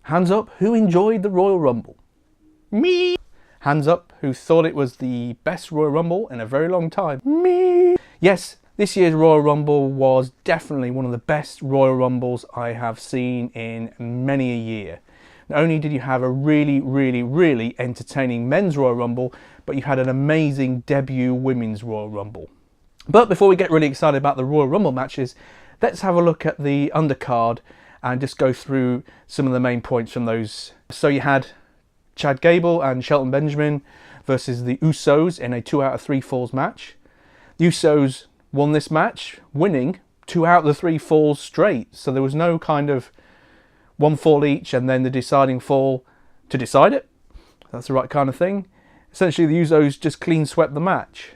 Hands up, who enjoyed the Royal Rumble? Me! Hands up, who thought it was the best Royal Rumble in a very long time? Me! Yes, this year's Royal Rumble was definitely one of the best Royal Rumbles I have seen in many a year. Not only did you have a really entertaining men's Royal Rumble, but you had an amazing debut women's Royal Rumble. But before we get really excited about the Royal Rumble matches, let's have a look at the undercard and just go through some of the main points from those. So you had Chad Gable and Shelton Benjamin versus the Usos in a 2 out of 3 falls match. The Usos won this match, winning 2 out of the 3 falls straight. So there was no kind of 1 fall each and then the deciding fall to decide it. That's the right kind of thing. Essentially, the Usos just clean swept the match.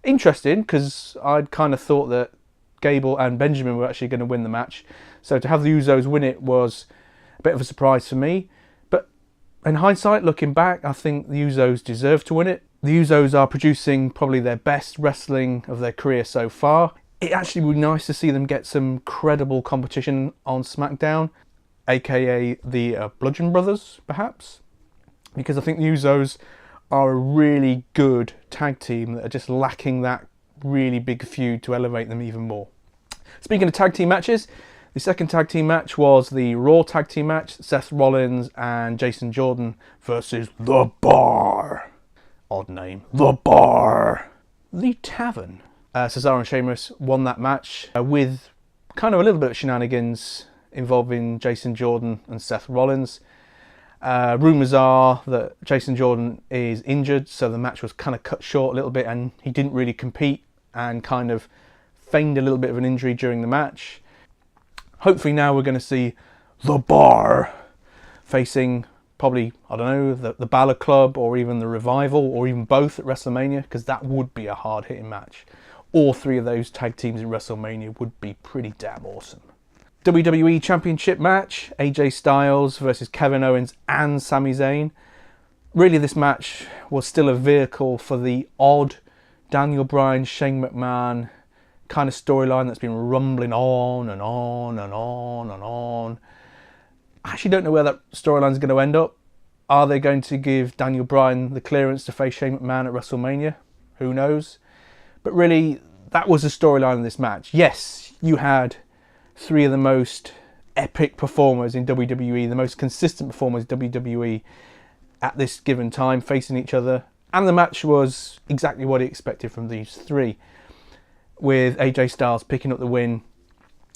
Interesting, because I'd kind of thought that Gable and Benjamin were actually going to win the match. So to have the Usos win it was a bit of a surprise for me. But in hindsight, looking back, I think the Usos deserve to win it. The Usos are producing probably their best wrestling of their career so far. It actually would be nice to see them get some credible competition on SmackDown, aka the Bludgeon Brothers, perhaps. Because I think the Usos are a really good tag team that are just lacking that really big feud to elevate them even more. Speaking of tag team matches, the second tag team match was the Raw tag team match, Seth Rollins and Jason Jordan versus The Bar. Odd name. The Bar. The Tavern. Cesaro and Sheamus won that match with kind of a little bit of shenanigans involving Jason Jordan and Seth Rollins. Rumours are that Jason Jordan is injured, so the match was kind of cut short a little bit and he didn't really compete and kind of feigned a little bit of an injury during the match. Hopefully now we're going to see The Bar facing probably, I don't know, the Balor Club or even the Revival or even both at WrestleMania, because that would be a hard-hitting match. All 3 of those tag teams in WrestleMania would be pretty damn awesome. WWE Championship match, AJ Styles versus Kevin Owens and Sami Zayn. Really, this match was still a vehicle for the odd Daniel Bryan, Shane McMahon kind of storyline that's been rumbling on and on and on and on. I actually don't know where that storyline is going to end up. Are they going to give Daniel Bryan the clearance to face Shane McMahon at WrestleMania? Who knows? But really, that was the storyline of this match. Yes, you had 3 of the most epic performers in WWE, the most consistent performers in WWE at this given time, facing each other. And the match was exactly what he expected from these 3, with AJ Styles picking up the win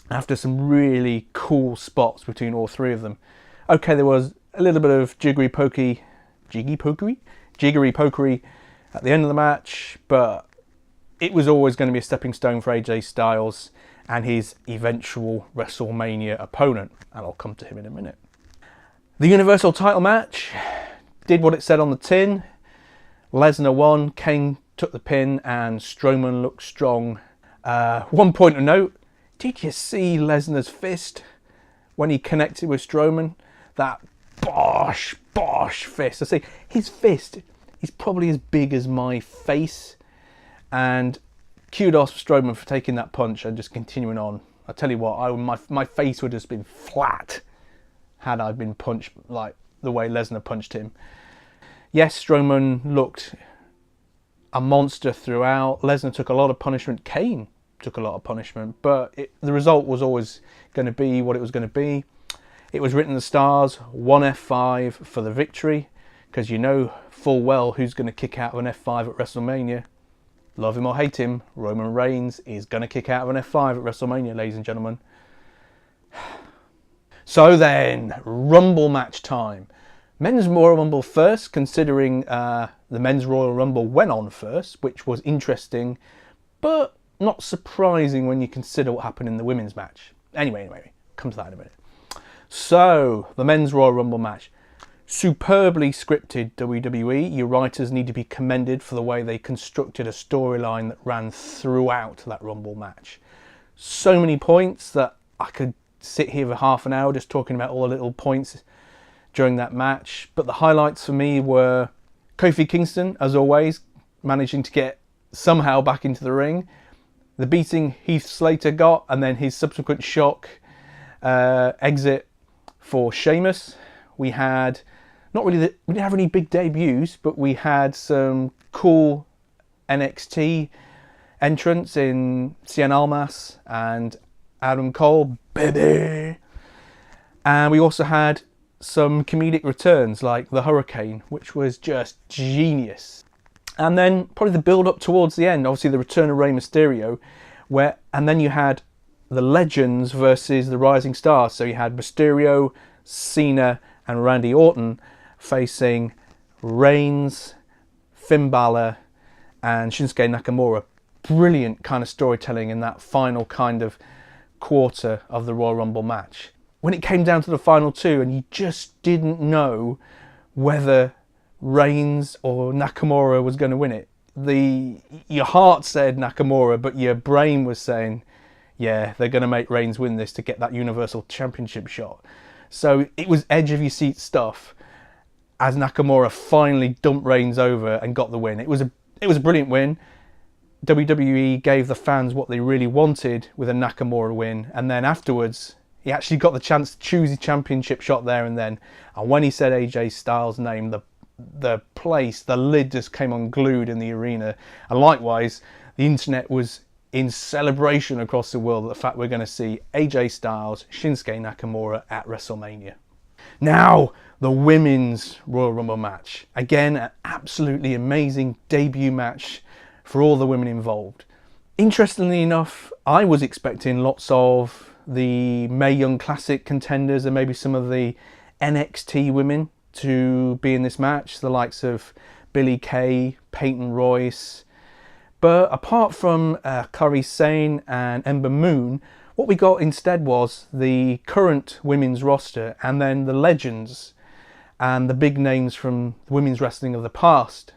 after some really cool spots between all 3 of them. Okay, there was a little bit of jiggery pokery at the end of the match, but it was always going to be a stepping stone for AJ Styles and his eventual WrestleMania opponent, and I'll come to him in a minute. The Universal title match did what it said on the tin. Lesnar won, Kane took the pin, and Strowman looked strong. One point of note, did you see Lesnar's fist when he connected with Strowman? That bosh fist. I say, his fist is probably as big as my face, and kudos for Strowman for taking that punch and just continuing on. I tell you what, my face would have been flat had I been punched like the way Lesnar punched him. Yes, Strowman looked a monster throughout. Lesnar took a lot of punishment. Kane took a lot of punishment, but the result was always going to be what it was going to be. It was written in the stars, 1 F5 for the victory, because you know full well who's going to kick out of an F5 at WrestleMania. Love him or hate him, Roman Reigns is going to kick out of an F5 at WrestleMania, ladies and gentlemen. So then, Rumble match time. Men's Royal Rumble first, considering the Men's Royal Rumble went on first, which was interesting, but not surprising when you consider what happened in the women's match. Anyway, come to that in a minute. So, the Men's Royal Rumble match. Superbly scripted, WWE. Your writers need to be commended for the way they constructed a storyline that ran throughout that Rumble match. So many points that I could sit here for half an hour just talking about all the little points during that match. But the highlights for me were Kofi Kingston, as always, managing to get somehow back into the ring. The beating Heath Slater got, and then his subsequent shock exit for Sheamus we had we didn't have any big debuts, but we had some cool NXT entrants in Cien Almas and Adam Cole, baby. And we also had some comedic returns like the Hurricane, which was just genius. And then probably the build up towards the end, obviously the return of Rey Mysterio, and then you had the Legends versus the Rising Stars. So you had Mysterio, Cena and Randy Orton facing Reigns, Finn Balor and Shinsuke Nakamura. Brilliant kind of storytelling in that final kind of quarter of the Royal Rumble match. When it came down to the final two and you just didn't know whether Reigns or Nakamura was going to win it. Your heart said Nakamura, but your brain was saying, yeah, they're going to make Reigns win this to get that Universal Championship shot. So it was edge of your seat stuff as Nakamura finally dumped Reigns over and got the win. It was a brilliant win. WWE gave the fans what they really wanted with a Nakamura win, and then afterwards he actually got the chance to choose his championship shot there and then. And when he said AJ Styles' name, the lid just came unglued in the arena. And likewise, the internet was in celebration across the world at the fact we're going to see AJ Styles, Shinsuke Nakamura at WrestleMania. Now, the Women's Royal Rumble match. Again, an absolutely amazing debut match for all the women involved. Interestingly enough, I was expecting lots of the Mae Young Classic contenders and maybe some of the NXT women to be in this match, the likes of Billie Kay, Peyton Royce. But apart from Kairi Sane and Ember Moon, what we got instead was the current women's roster and then the legends and the big names from women's wrestling of the past.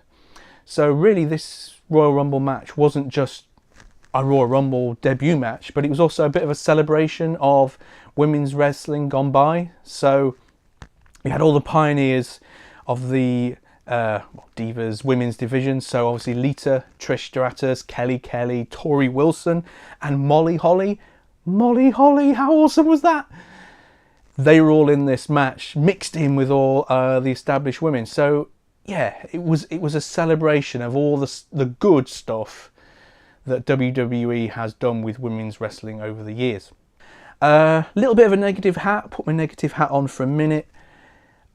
So really this Royal Rumble match wasn't just a Royal Rumble debut match, but it was also a bit of a celebration of women's wrestling gone by. So we had all the pioneers of the Divas women's division. So obviously Lita, Trish Stratus, Kelly, Tori Wilson and Molly Holly. Molly Holly, how awesome was that? They were all in this match, mixed in with all the established women. So yeah, it was a celebration of all the good stuff that WWE has done with women's wrestling over the years. Little bit of a negative hat, put my negative hat on for a minute.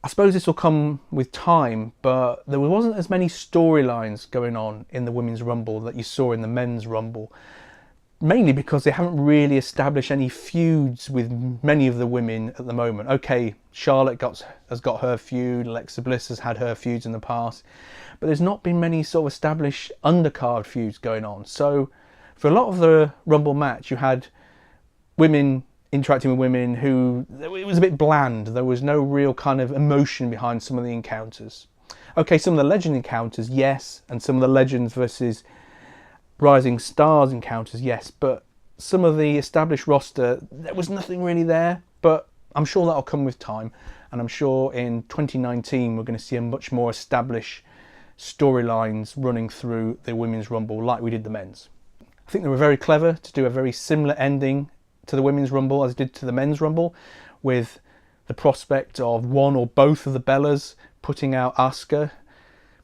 I suppose this will come with time, but there wasn't as many storylines going on in the Women's Rumble that you saw in the Men's Rumble. Mainly because they haven't really established any feuds with many of the women at the moment. Okay, Charlotte has got her feud, Alexa Bliss has had her feuds in the past, but there's not been many sort of established undercard feuds going on. So for a lot of the Rumble match, you had women interacting with women who, it was a bit bland. There was no real kind of emotion behind some of the encounters. Okay, some of the legend encounters, yes, and some of the legends versus Rising Stars encounters, yes, but some of the established roster, there was nothing really there, but I'm sure that'll come with time, and I'm sure in 2019 we're going to see a much more established storylines running through the Women's Rumble like we did the men's. I think they were very clever to do a very similar ending to the Women's Rumble as they did to the Men's Rumble, with the prospect of one or both of the Bellas putting out Asuka.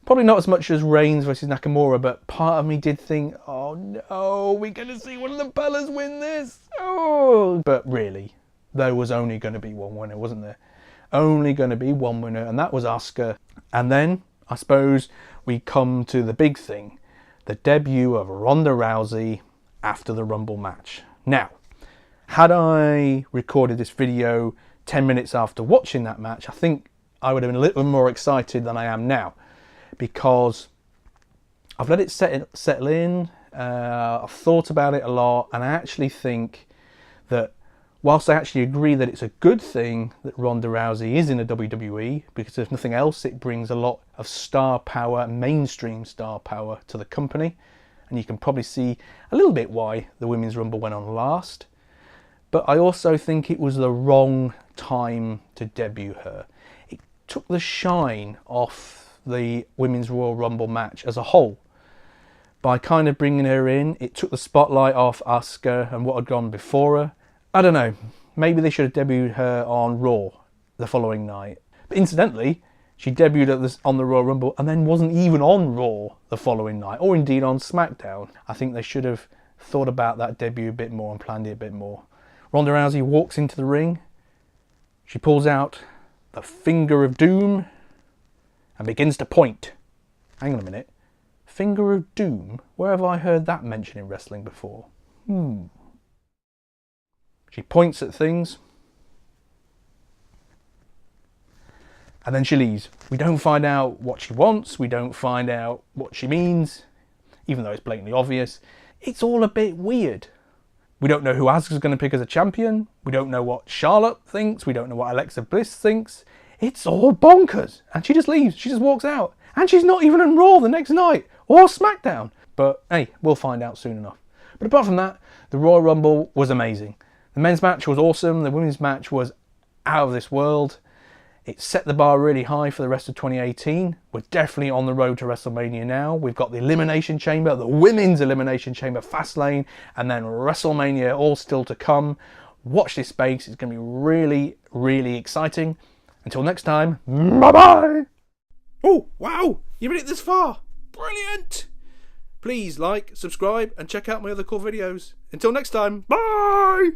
Probably not as much as Reigns versus Nakamura, but part of me did think, oh no, we're going to see one of the Bellas win this. Oh, but really, there was only going to be one winner, wasn't there? Only going to be one winner, and that was Asuka. And then, I suppose, we come to the big thing, the debut of Ronda Rousey after the Rumble match. Now, had I recorded this video 10 minutes after watching that match, I think I would have been a little more excited than I am now. Because I've let it settle in, I've thought about it a lot, and I actually think that whilst I actually agree that it's a good thing that Ronda Rousey is in the WWE, because if nothing else it brings a lot of star power, mainstream star power to the company, and you can probably see a little bit why the Women's Rumble went on last, but I also think it was the wrong time to debut her. It took the shine off the Women's Royal Rumble match as a whole. By kind of bringing her in, it took the spotlight off Asuka and what had gone before her. I don't know, maybe they should have debuted her on Raw the following night. But incidentally, she debuted on the Royal Rumble and then wasn't even on Raw the following night, or indeed on SmackDown. I think they should have thought about that debut a bit more and planned it a bit more. Ronda Rousey walks into the ring. She pulls out the finger of doom and begins to point. Hang on a minute. Finger of doom? Where have I heard that mentioned in wrestling before? She points at things. And then she leaves. We don't find out what she wants. We don't find out what she means. Even though it's blatantly obvious. It's all a bit weird. We don't know who Asuka's going to pick as a champion. We don't know what Charlotte thinks. We don't know what Alexa Bliss thinks. It's all bonkers. And she just leaves. She just walks out. And she's not even on Raw the next night. Or SmackDown. But hey, we'll find out soon enough. But apart from that, the Royal Rumble was amazing. The men's match was awesome. The women's match was out of this world. It set the bar really high for the rest of 2018. We're definitely on the road to WrestleMania now. We've got the Elimination Chamber, the Women's Elimination Chamber, Fastlane, and then WrestleMania all still to come. Watch this space. It's going to be really, really exciting. Until next time, bye-bye! Oh, wow! You made it this far! Brilliant! Please like, subscribe, and check out my other cool videos. Until next time, bye!